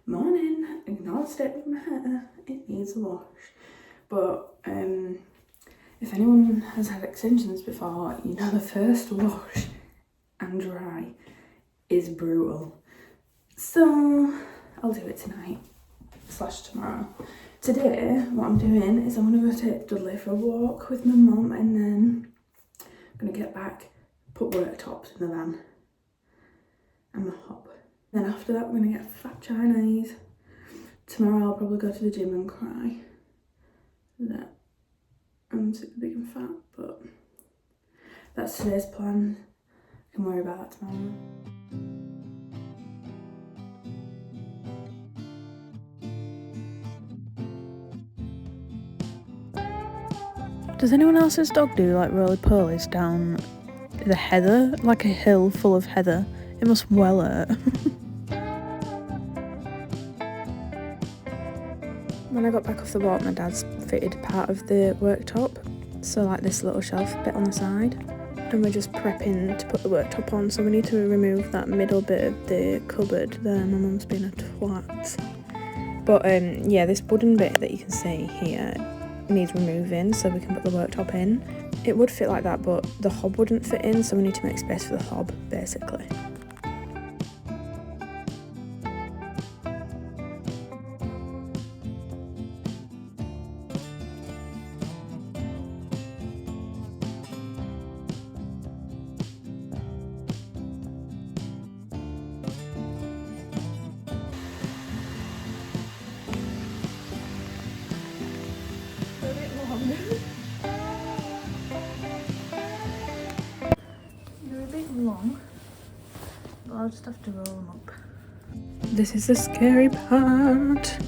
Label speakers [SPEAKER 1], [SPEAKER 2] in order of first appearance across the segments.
[SPEAKER 1] Morning. Ignore the state of my hair. It needs a wash. But if anyone has had extensions before, you know the first wash and dry is brutal. So I'll do it tonight / tomorrow. Today, what I'm doing is I'm gonna go take Dudley for a walk with my mum, and then I'm gonna get back, put worktops in the van and my hob. Then after that, we're gonna get fat Chinese. Tomorrow I'll probably go to the gym and cry that I'm super big and fat, but that's today's plan. I can worry about that tomorrow.
[SPEAKER 2] Does anyone else's dog do like roly-polies down the heather? Like a hill full of heather? It must well hurt. When I got back off the walk, my dad's fitted part of the worktop, so like this little shelf bit on the side, and we're just prepping to put the worktop on, so we need to remove that middle bit of the cupboard there. My mum's been a twat. But yeah, this wooden bit that you can see here needs removing so we can put the worktop in. It would fit like that, but the hob wouldn't fit in, so we need to make space for the hob, basically. They're a bit long, but I'll just have to roll them up. This is the scary part.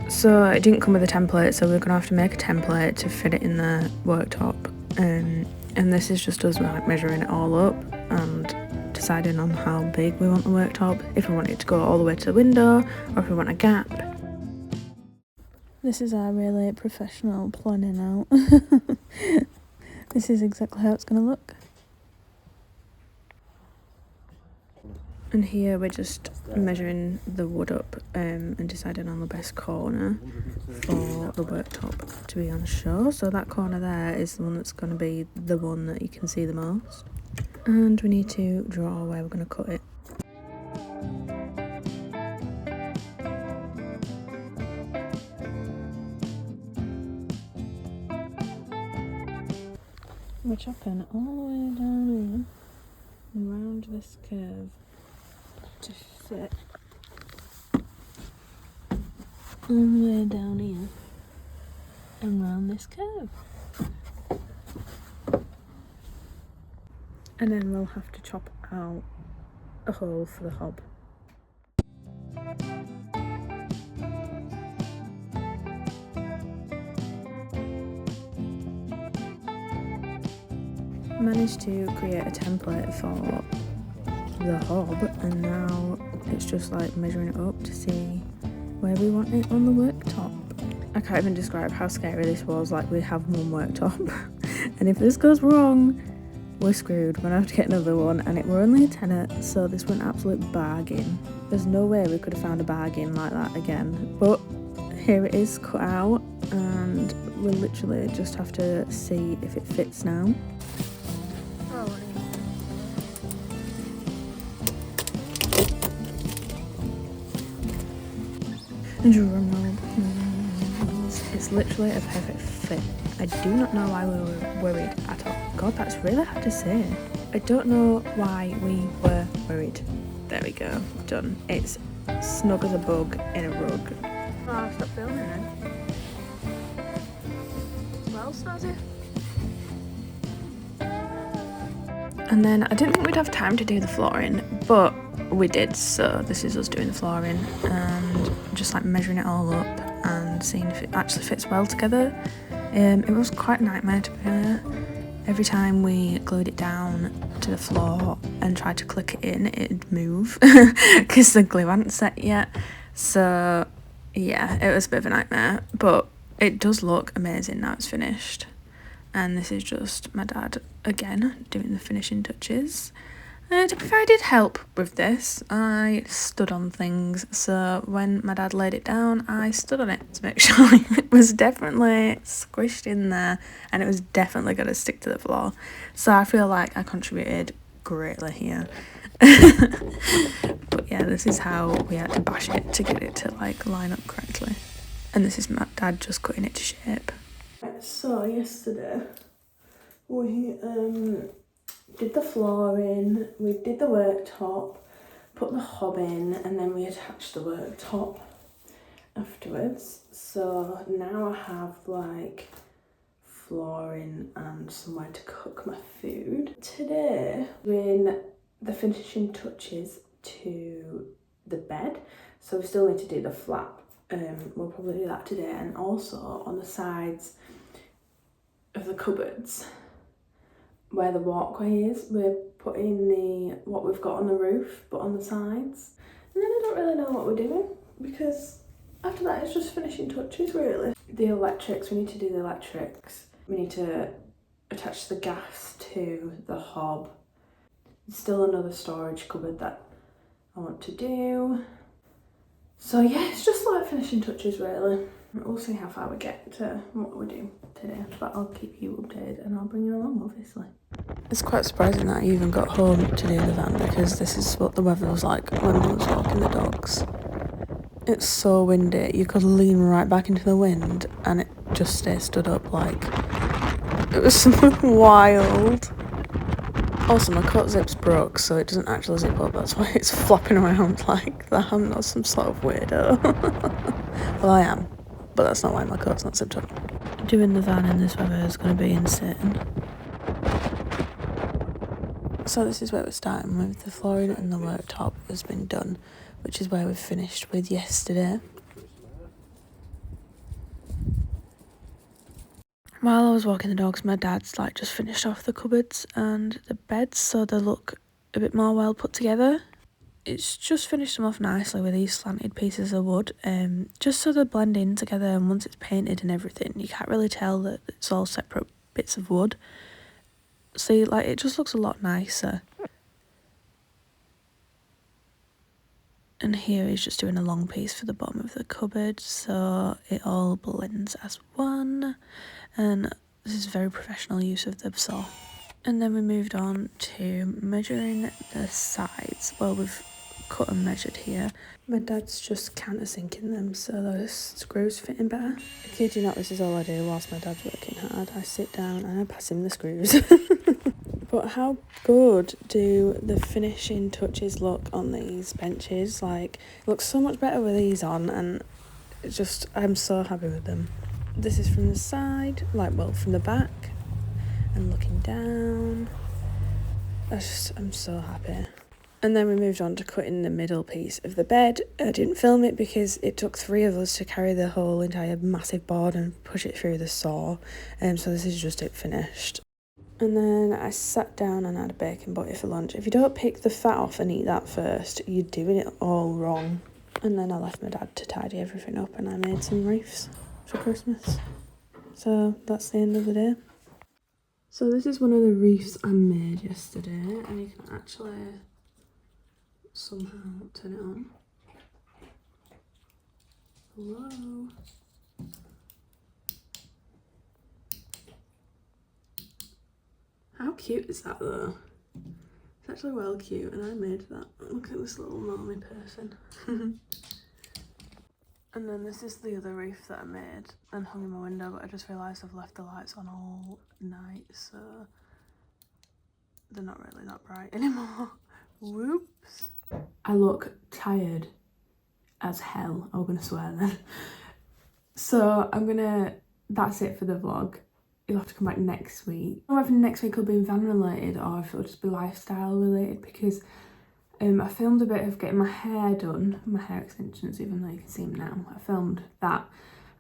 [SPEAKER 2] So it didn't come with a template, so we're gonna have to make a template to fit it in the worktop. And this is just us like measuring it all up and deciding on how big we want the worktop, if we want it to go all the way to the window or if we want a gap. This is our really professional planning out. This is exactly how it's going to look. And here we're just measuring the wood up and deciding on the best corner for the worktop to be on show. So that corner there is the one that's going to be the one that you can see the most. And we need to draw where we're going to cut it. We're chopping all the way down here and round this curve to fit all the way down here and round this curve. And then we'll have to chop out a hole for the hob. Managed to create a template for the hob, and now it's just like measuring it up to see where we want it on the worktop. I can't even describe how scary this was. Like, we have one worktop and if this goes wrong, we're screwed. We're gonna have to get another one, and it were only a tenner, so this was an absolute bargain. There's no way we could have found a bargain like that again, but here it is cut out, and we'll literally just have to see if it fits now. It's literally a perfect fit. I do not know why we were worried at all. God, that's really hard to say. I don't know why we were worried. There we go, done. It's snug as a bug in a rug. Oh, I'll stop filming then. Well, snazzy. And then I didn't think we'd have time to do the flooring, but we did, so this is us doing the flooring and just like measuring it all up and seeing if it actually fits well together. It was quite a nightmare, to be fair. Every time we glued it down to the floor and tried to click it in, it'd move because the glue hadn't set yet. So yeah, it was a bit of a nightmare, but it does look amazing now it's finished. And this is just my dad again doing the finishing touches. To be fair, I did help with this. I stood on things, so when my dad laid it down, I stood on it to make sure it was definitely squished in there and it was definitely going to stick to the floor. So I feel like I contributed greatly here. But yeah, this is how we had to bash it to get it to like line up correctly. And this is my dad just cutting it to shape.
[SPEAKER 1] So yesterday we did the flooring, we did the worktop, put the hob in, and then we attached the worktop afterwards. So now I have like flooring and somewhere to cook my food. Today, doing the finishing touches to the bed. So we still need to do the flap. We'll probably do that today, and also on the sides of the cupboards where the walkway is, we're putting what we've got on the roof but on the sides. And then I don't really know what we're doing, because after that it's just finishing touches really. The electrics, we need to do the electrics. We need to attach the gas to the hob. There's still another storage cupboard that I want to do. So yeah, it's just like finishing touches really. We'll see how far we get to what we do today, but I'll keep you updated and I'll bring you along obviously.
[SPEAKER 2] It's quite surprising that I even got home to do the van, because this is what the weather was like when I was walking the dogs. It's so windy, you could lean right back into the wind and it just stays stood up. Like, it was wild. Also, my coat zip's broke, so it doesn't actually zip up, that's why it's flopping around like that. I'm not some sort of weirdo. Well, I am, but that's not why my coat's not zipped up. Doing the van in this weather is going to be insane. So this is where we're starting with. The flooring and the worktop has been done, which is where we finished with yesterday. While I was walking the dogs, my dad's like just finished off the cupboards and the beds, so they look a bit more well put together. It's just finished them off nicely with these slanted pieces of wood, just so they blend in together, and once it's painted and everything, you can't really tell that it's all separate bits of wood. See, like, it just looks a lot nicer. And here he's just doing a long piece for the bottom of the cupboard, so it all blends as one. And this is very professional use of the saw. And then we moved on to measuring the sides. Well, we've cut and measured here. My dad's just countersinking them so the screws fit in better. I kid you not, this is all I do whilst my dad's working hard. I sit down and I pass him the screws. But how good do the finishing touches look on these benches? Like, it looks so much better with these on, and it's just, I'm so happy with them. This is from the side, like, well, from the back, and looking down. I'm so happy. And then we moved on to cutting the middle piece of the bed. I didn't film it because it took 3 of us to carry the whole entire massive board and push it through the saw. So this is just it finished. And then I sat down and had a bacon butty for lunch. If you don't pick the fat off and eat that first, you're doing it all wrong. And then I left my dad to tidy everything up, and I made some wreaths for Christmas. So that's the end of the day. So this is one of the wreaths I made yesterday, and you can actually somehow turn it on. Hello. How cute is that though? It's actually well cute, and I made that. Look at this little mommy person. And then this is the other wreath that I made and hung in my window, but I just realised I've left the lights on all night, so they're not really that bright anymore. Whoops. I look tired as hell. I'm gonna swear then. So that's it for the vlog. You'll have to come back next week. I don't know if next week will be van related or if it'll just be lifestyle related, because I filmed a bit of getting my hair done, my hair extensions, even though you can see them now. I filmed that.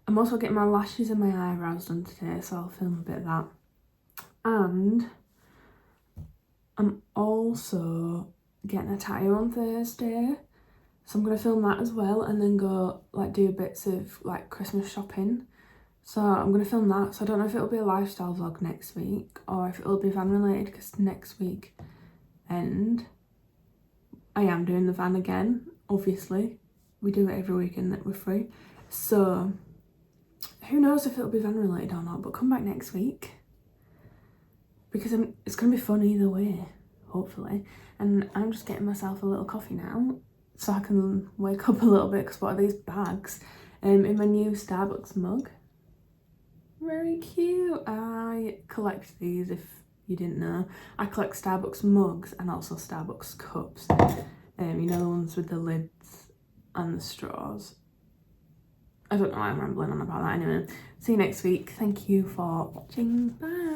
[SPEAKER 2] I'm also getting my lashes and my eyebrows done today, so I'll film a bit of that. And I'm also getting a tattoo on Thursday, so I'm going to film that as well, and then go like do bits of like Christmas shopping. So I'm going to film that, so I don't know if it'll be a lifestyle vlog next week or if it'll be van related, because next week end
[SPEAKER 1] I am doing the van again, obviously. We do it every weekend that we're free. So who knows if it'll be van related or not, but come back next week. Because it's going to be fun either way, hopefully. And I'm just getting myself a little coffee now so I can wake up a little bit, because what are these bags? In my new Starbucks mug. Very cute. I collect these, if you didn't know. I collect Starbucks mugs and also Starbucks cups. You know, the ones with the lids and the straws. I don't know why I'm rambling on about that anyway. See you next week. Thank you for watching. Bye.